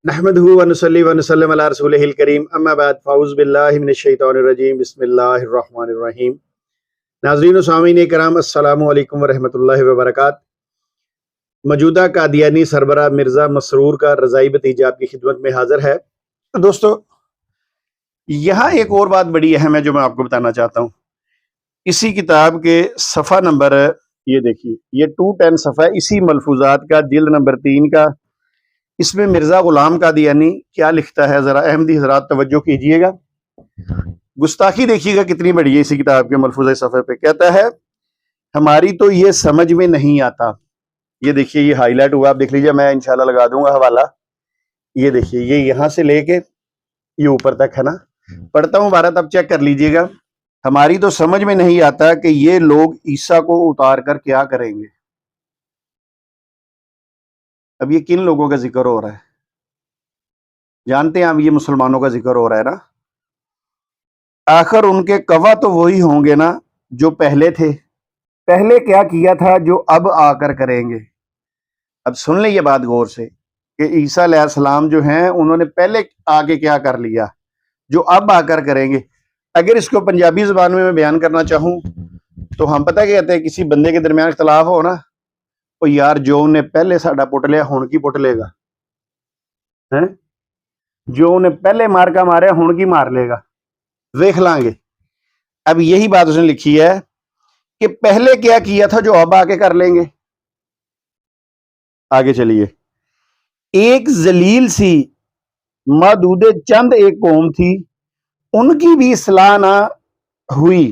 نحمدہ ونصلی ونسلم علی رسولہ الکریم اما بعد فاعوذ باللہ من الشیطان الرجیم بسم اللہ الرحمن الرحیم۔ ناظرین و سامعین کرام السلام علیکم ورحمۃ اللہ وبرکاتہ۔ موجودہ قادیانی سربراہ مرزا مسرور کا رضائی بتیجہ آپ کی خدمت میں حاضر ہے۔ دوستو، یہاں ایک اور بات بڑی اہم ہے جو میں آپ کو بتانا چاہتا ہوں۔ اسی کتاب کے صفحہ نمبر یہ دیکھیے، یہ 210 صفحہ ہے، اسی ملفوظات کا جلد نمبر 3 کا۔ اس میں مرزا غلام قادیانی کیا لکھتا ہے، ذرا احمدی حضرات توجہ کیجئے گا۔ گستاخی دیکھیے گا کتنی بڑی ہے اسی کتاب کے ملفوظہ صفحے پہ۔ کہتا ہے ہماری تو یہ سمجھ میں نہیں آتا۔ یہ دیکھیے، یہ ہائی لائٹ ہوا، آپ دیکھ لیجیے، میں انشاءاللہ لگا دوں گا حوالہ۔ یہ دیکھیے، یہ یہاں سے لے کے یہ اوپر تک ہے نا، پڑھتا ہوں عبارت، اب چیک کر لیجئے گا۔ ہماری تو سمجھ میں نہیں آتا کہ یہ لوگ عیسیٰ کو اتار کر کیا کریں گے۔ اب یہ کن لوگوں کا ذکر ہو رہا ہے؟ جانتے ہیں اب یہ مسلمانوں کا ذکر ہو رہا ہے نا۔ آخر ان کے گواہ تو وہی ہوں گے نا جو پہلے تھے۔ پہلے کیا کیا تھا جو اب آ کر کریں گے۔ اب سن لیں یہ بات غور سے کہ عیسیٰ علیہ السلام جو ہیں انہوں نے پہلے آگے کیا کر لیا جو اب آ کر کریں گے۔ اگر اس کو پنجابی زبان میں بیان کرنا چاہوں تو ہم پتہ کہتے ہیں، کسی بندے کے درمیان اختلاف ہو نا، او یار جو انہیں پہلے ساڈا پٹ لیا ہن کی پٹ لے گا، ہیں جو انہیں پہلے مارکا ماریا ہن کی مار لے گا، دیکھ لیں گے۔ اب یہی بات اس نے لکھی ہے کہ پہلے کیا کیا تھا جو اب آگے کر لیں گے۔ آگے چلیے۔ ایک ذلیل سی محدود چند ایک قوم تھی، ان کی بھی اصلاح نہ ہوئی۔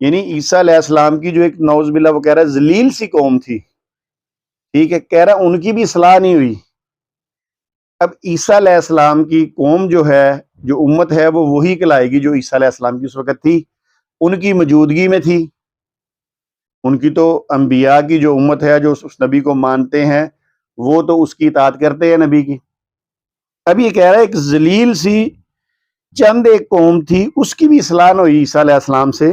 یعنی عیسیٰ علیہ السلام کی جو ایک نعوذ باللہ وہ کہہ رہا ہے ذلیل سی قوم تھی، ٹھیک ہے، کہہ رہا ان کی بھی اصلاح نہیں ہوئی۔ اب عیسیٰ علیہ السلام کی قوم جو ہے، جو امت ہے، وہ وہی کہلائے گی جو عیسیٰ علیہ السلام کی اس وقت تھی، ان کی موجودگی میں تھی۔ ان کی تو انبیاء کی جو امت ہے، جو اس نبی کو مانتے ہیں، وہ تو اس کی اطاعت کرتے ہیں نبی کی۔ اب یہ کہہ رہا ہے ایک ذلیل سی چند ایک قوم تھی، اس کی بھی اصلاح نہ ہوئی عیسیٰ علیہ السلام سے۔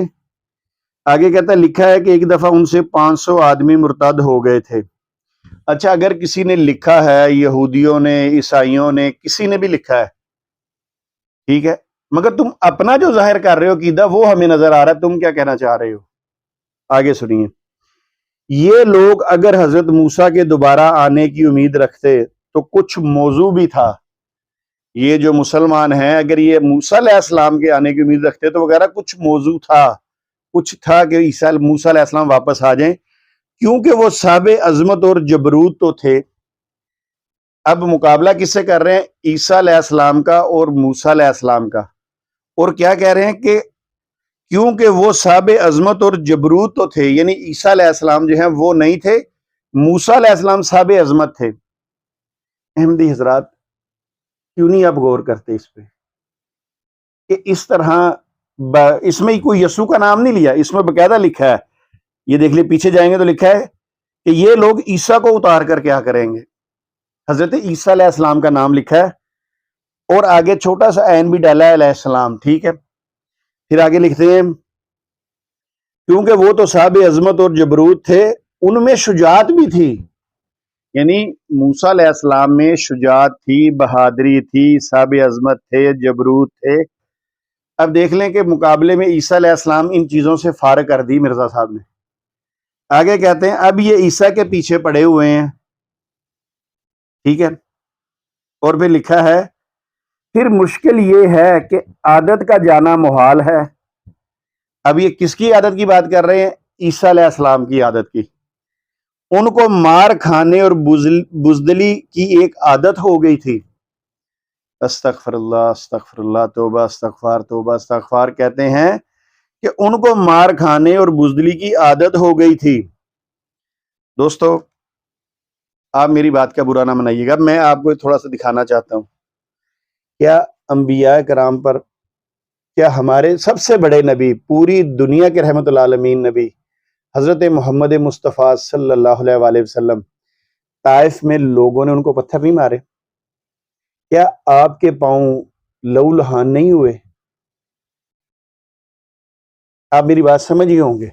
آگے کہتا ہے، لکھا ہے کہ ایک دفعہ ان سے 500 آدمی مرتد ہو گئے تھے۔ اچھا، اگر کسی نے لکھا ہے، یہودیوں نے، عیسائیوں نے، کسی نے بھی لکھا ہے، ٹھیک ہے، مگر تم اپنا جو ظاہر کر رہے ہو عقیدہ وہ ہمیں نظر آ رہا ہے، تم کیا کہنا چاہ رہے ہو۔ آگے سنیے، یہ لوگ اگر حضرت موسیٰ کے دوبارہ آنے کی امید رکھتے تو کچھ موضوع بھی تھا۔ یہ جو مسلمان ہیں اگر یہ موسیٰ علیہ السلام کے آنے کی امید رکھتے تو وغیرہ کچھ موضوع تھا، کچھ تھا کہ موسیٰ علیہ السلام واپس آ جائیں، کیونکہ وہ صاحب عظمت اور جبروت تو تھے۔ اب مقابلہ کس سے کر رہے ہیں؟ عیسیٰ علیہ السلام کا اور موسیٰ علیہ السلام کا۔ اور کیا کہہ رہے ہیں کہ کیونکہ وہ صاحب عظمت اور جبروت تو تھے، یعنی عیسیٰ علیہ السلام جو ہیں وہ نہیں تھے، موسیٰ علیہ السلام صاحب عظمت تھے۔ احمدی حضرات، کیوں نہیں آپ غور کرتے اس پہ کہ اس طرح اس میں کوئی یسوع کا نام نہیں لیا، اس میں باقاعدہ لکھا ہے، یہ دیکھ لیں پیچھے جائیں گے تو لکھا ہے کہ یہ لوگ عیسیٰ کو اتار کر کیا کریں گے۔ حضرت عیسیٰ علیہ السلام کا نام لکھا ہے اور آگے چھوٹا سا عین بھی ڈالا ہے، علیہ السلام، ٹھیک ہے۔ پھر آگے لکھتے ہیں، کیونکہ وہ تو صاحب عظمت اور جبروت تھے، ان میں شجاعت بھی تھی۔ یعنی موسیٰ علیہ السلام میں شجاعت تھی، بہادری تھی، صاحب عظمت تھے، جبروت تھے۔ اب دیکھ لیں کہ مقابلے میں عیسیٰ علیہ السلام ان چیزوں سے فارغ کر دی مرزا صاحب نے۔ آگے کہتے ہیں، اب یہ عیسیٰ کے پیچھے پڑے ہوئے ہیں، ٹھیک ہے۔ اور پھر لکھا ہے، پھر مشکل یہ ہے کہ عادت کا جانا محال ہے۔ اب یہ کس کی عادت کی بات کر رہے ہیں؟ عیسیٰ علیہ السلام کی عادت کی۔ ان کو مار کھانے اور بزدلی کی ایک عادت ہو گئی تھی۔ استغفر اللہ، استغفر اللہ، توبہ استغفار، توبہ استغفار۔ کہتے ہیں کہ ان کو مار کھانے اور بزدلی کی عادت ہو گئی تھی۔ دوستو، آپ میری بات کا برا نہ منائیے گا، میں آپ کو تھوڑا سا دکھانا چاہتا ہوں، کیا انبیاء کرام پر، کیا ہمارے سب سے بڑے نبی، پوری دنیا کے رحمت العالمین نبی حضرت محمد مصطفیٰ صلی اللہ علیہ وآلہ وسلم، طائف میں لوگوں نے ان کو پتھر نہیں مارے؟ کیا آپ کے پاؤں لہو لہان نہیں ہوئے؟ آپ میری بات سمجھ گئے ہوں گے۔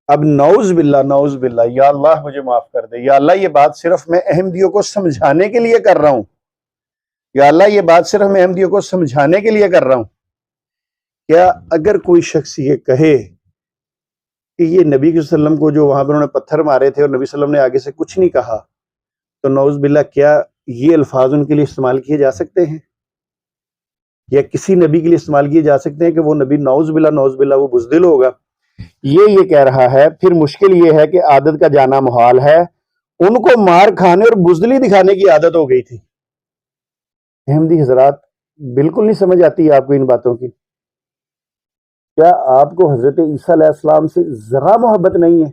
اب نعوذ باللہ، نعوذ باللہ، یا اللہ مجھے معاف کر دے، یا اللہ یہ بات صرف میں احمدیوں کو سمجھانے کے لیے کر رہا ہوں، یا اللہ یہ بات صرف میں احمدیوں کو سمجھانے کے لیے کر رہا ہوں. کیا اگر کوئی شخص یہ کہے کہ یہ نبی صلی اللہ علیہ وسلم کو جو وہاں پر انہوں نے پتھر مارے تھے اور نبی صلی اللہ علیہ وسلم نے آگے سے کچھ نہیں کہا، تو نعوذ باللہ کیا یہ الفاظ ان کے لیے استعمال کیے جا سکتے ہیں؟ یا کسی نبی کے لیے استعمال کیے جا سکتے ہیں کہ وہ نبی نعوذ باللہ وہ بزدل ہوگا؟ یہ کہہ رہا ہے. پھر مشکل یہ ہے کہ عادت کا جانا محال ہے. ان کو مار کھانے اور بزدلی دکھانے کی عادت ہو گئی تھی. احمدی حضرات بالکل نہیں سمجھ آتی آپ کو ان باتوں کی. کیا آپ کو حضرت عیسیٰ علیہ السلام سے ذرا محبت نہیں ہے؟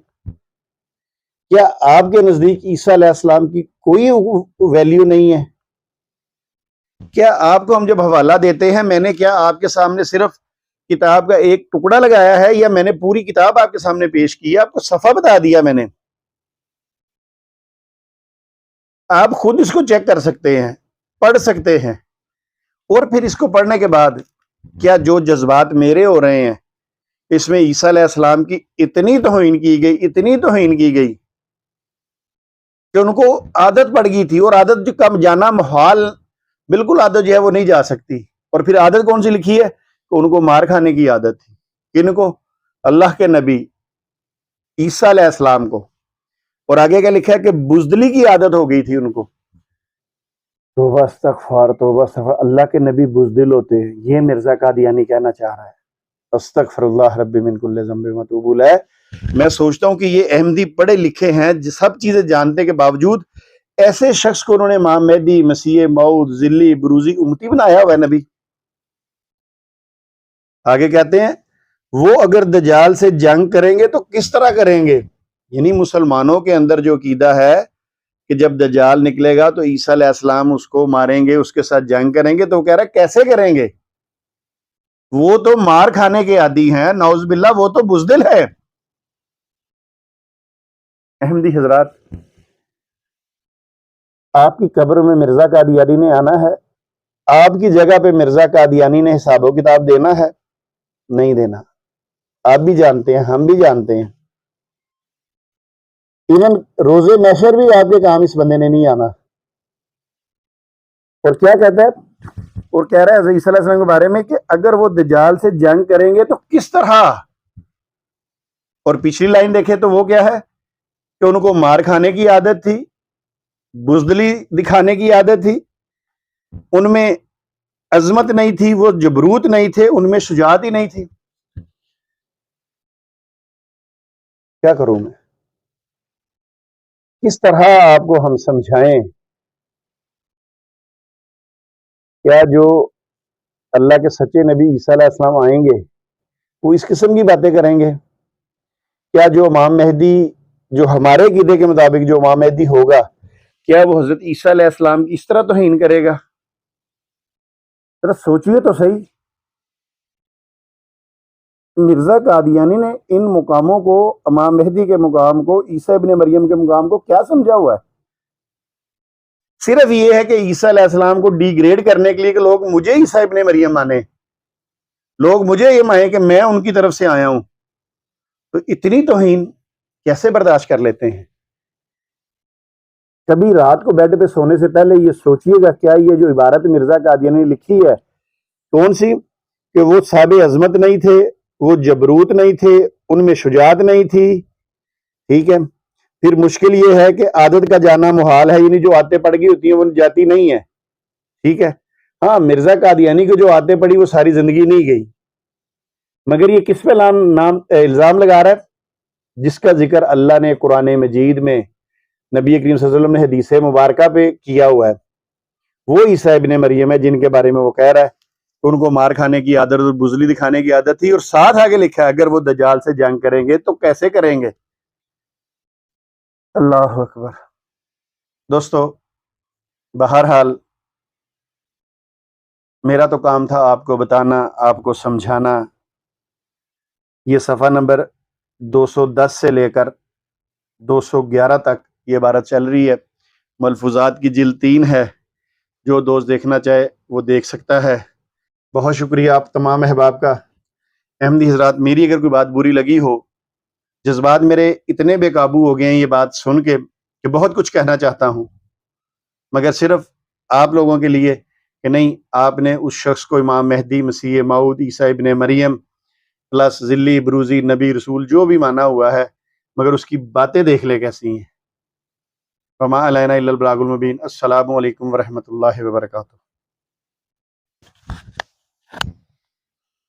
کیا آپ کے نزدیک عیسیٰ علیہ السلام کی کوئی ویلیو نہیں ہے؟ کیا آپ کو ہم جب حوالہ دیتے ہیں، میں نے کیا آپ کے سامنے صرف کتاب کا ایک ٹکڑا لگایا ہے، یا میں نے پوری کتاب آپ کے سامنے پیش کی ہے؟ آپ کو صفحہ بتا دیا میں نے. آپ خود اس کو چیک کر سکتے ہیں، پڑھ سکتے ہیں، اور پھر اس کو پڑھنے کے بعد کیا جو جذبات میرے ہو رہے ہیں، اس میں عیسیٰ علیہ السلام کی اتنی توہین کی گئی کہ ان کو عادت پڑ گئی تھی، اور عادت جو کم جانا محال، بالکل عادت جو ہے وہ نہیں جا سکتی. اور پھر عادت کون سی لکھی ہے کہ ان کو مار کھانے کی عادت تھی. کن کو؟ اللہ کے نبی عیسیٰ علیہ السلام کو. اور آگے کیا لکھا ہے کہ بزدلی کی عادت ہو گئی تھی ان کو. توبہ استغفار، توبہ استغفار. اللہ کے نبی بزدل ہوتے ہیں، یہ مرزا قادیانی کہنا چاہ رہا ہے. استغفر اللہ رب من کل ذنب واتوب الیہ. میں سوچتا ہوں کہ یہ احمدی پڑھے لکھے ہیں، سب چیزیں جاننے کے باوجود ایسے شخص کو انہوں نے امام مہدی، مسیح موعود، ذلی، بروزی، امتی بنایا ہوا ہے نبی. آگے کہتے ہیں وہ اگر دجال سے جنگ کریں گے تو کس طرح کریں گے؟ یعنی مسلمانوں کے اندر جو عقیدہ ہے کہ جب دجال نکلے گا تو عیسیٰ علیہ السلام اس کو ماریں گے، اس کے ساتھ جنگ کریں گے، تو وہ کہہ رہا ہے کیسے کریں گے؟ وہ تو مار کھانے کے عادی ہیں، نعوذ باللہ وہ تو بزدل ہے. احمدی حضرات، آپ کی قبر میں مرزا قادیانی نے آنا ہے، آپ کی جگہ پہ مرزا قادیانی نے حساب و کتاب دینا ہے؟ نہیں دینا. آپ بھی جانتے ہیں، ہم بھی جانتے ہیں. ایون روزے محشر بھی آپ کے کام اس بندے نے نہیں آنا. اور کیا کہتا ہے؟ اور کہہ رہا ہے حضرت عیسیٰ علیہ السلام کے بارے میں کہ اگر وہ دجال سے جنگ کریں گے تو کس طرح. اور پچھلی لائن دیکھیں تو وہ کیا ہے کہ ان کو مار کھانے کی عادت تھی، بزدلی دکھانے کی عادت تھی، ان میں عظمت نہیں تھی، وہ جبروت نہیں تھے، ان میں شجاعت ہی نہیں تھی. کیا کروں میں؟ کس طرح آپ کو ہم سمجھائیں؟ کیا جو اللہ کے سچے نبی عیسیٰ علیہ السلام آئیں گے وہ اس قسم کی باتیں کریں گے؟ کیا جو امام مہدی، جو ہمارے عقیدے کے مطابق جو امام مہدی ہوگا، کیا وہ حضرت عیسیٰ علیہ السلام کی اس طرح توہین کرے گا؟ ذرا سوچئے تو صحیح. مرزا قادیانی نے ان مقاموں کو، امام مہدی کے مقام کو، عیسیٰ ابن مریم کے مقام کو کیا سمجھا ہوا ہے؟ صرف یہ ہے کہ عیسیٰ علیہ السلام کو ڈی گریڈ کرنے کے لیے کہ لوگ مجھے عیسیٰ ابن مریم مانیں، لوگ مجھے یہ مانیں کہ میں ان کی طرف سے آیا ہوں. تو اتنی توہین کیسے برداشت کر لیتے ہیں؟ کبھی رات کو بیڈ پہ سونے سے پہلے یہ سوچئے گا کیا یہ جو عبارت مرزا قادیانی نے لکھی ہے کون سی، کہ وہ صاحب عظمت نہیں تھے، وہ جبروت نہیں تھے، ان میں شجاعت نہیں تھی. ٹھیک ہے. پھر مشکل یہ ہے کہ عادت کا جانا محال ہے، یعنی جو عادتیں پڑ گئی ہوتی ہیں وہ جاتی نہیں ہے. ٹھیک ہے. ہاں، مرزا قادیانی کو جو عادتیں پڑی وہ ساری زندگی نہیں گئی. مگر یہ کس پہ الزام لگا رہا ہے؟ جس کا ذکر اللہ نے قرآن مجید میں، نبی کریم صلی اللہ علیہ وسلم نے حدیث مبارکہ پہ کیا ہوا ہے. وہ عیسیٰ ابن مریم ہے جن کے بارے میں وہ کہہ رہا ہے ان کو مار کھانے کی عادت اور بزدلی دکھانے کی عادت تھی. اور ساتھ آگے لکھا ہے اگر وہ دجال سے جنگ کریں گے تو کیسے کریں گے. اللہ اکبر. دوستو، بہرحال میرا تو کام تھا آپ کو بتانا، آپ کو سمجھانا. یہ صفحہ نمبر 210 سے لے کر 211 تک یہ عبارت چل رہی ہے. ملفوظات کی جلد 3 ہے، جو دوست دیکھنا چاہے وہ دیکھ سکتا ہے. بہت شکریہ آپ تمام احباب کا. احمدی حضرات، میری اگر کوئی بات بری لگی ہو، جذبات میرے اتنے بے قابو ہو گئے ہیں یہ بات سن کے کہ بہت کچھ کہنا چاہتا ہوں، مگر صرف آپ لوگوں کے لیے کہ نہیں آپ نے اس شخص کو امام مہدی، مسیح موعود، عیسیٰ ابن مریم پلس ذلی، بروزی، نبی، رسول جو بھی مانا ہوا ہے، مگر اس کی باتیں دیکھ لے کیسی ہیں۔ وما علینا الا البلاغ المبین۔ السلام علیکم ورحمۃ اللہ وبرکاتہ۔